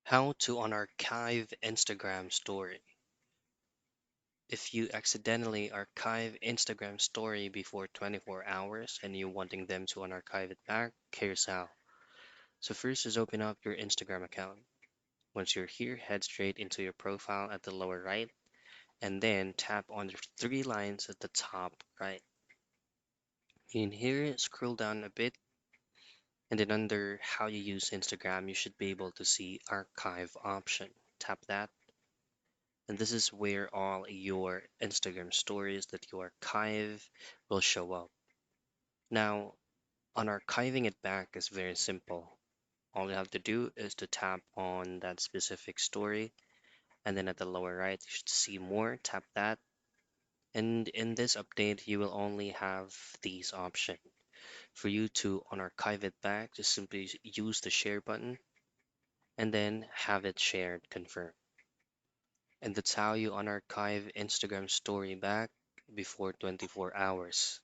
How to unarchive Instagram story. If you accidentally archive Instagram story before 24 hours and you're wanting them to unarchive it back, here's how. So first is open up your Instagram account. Once you're here, head straight into your profile at the lower right and then tap on the three lines at the top right. In here, scroll down a bit and then under how you use Instagram, you should be able to see archive option. Tap that. And this is where all your Instagram stories that you archive will show up. Now, on archiving it back is very simple. All you have to do is to tap on that specific story, and then at the lower right, you should see more, tap that. And in this update, you will only have these options. For you to unarchive it back, just simply use the share button and then have it shared confirmed. And that's how you unarchive Instagram story back before 24 hours.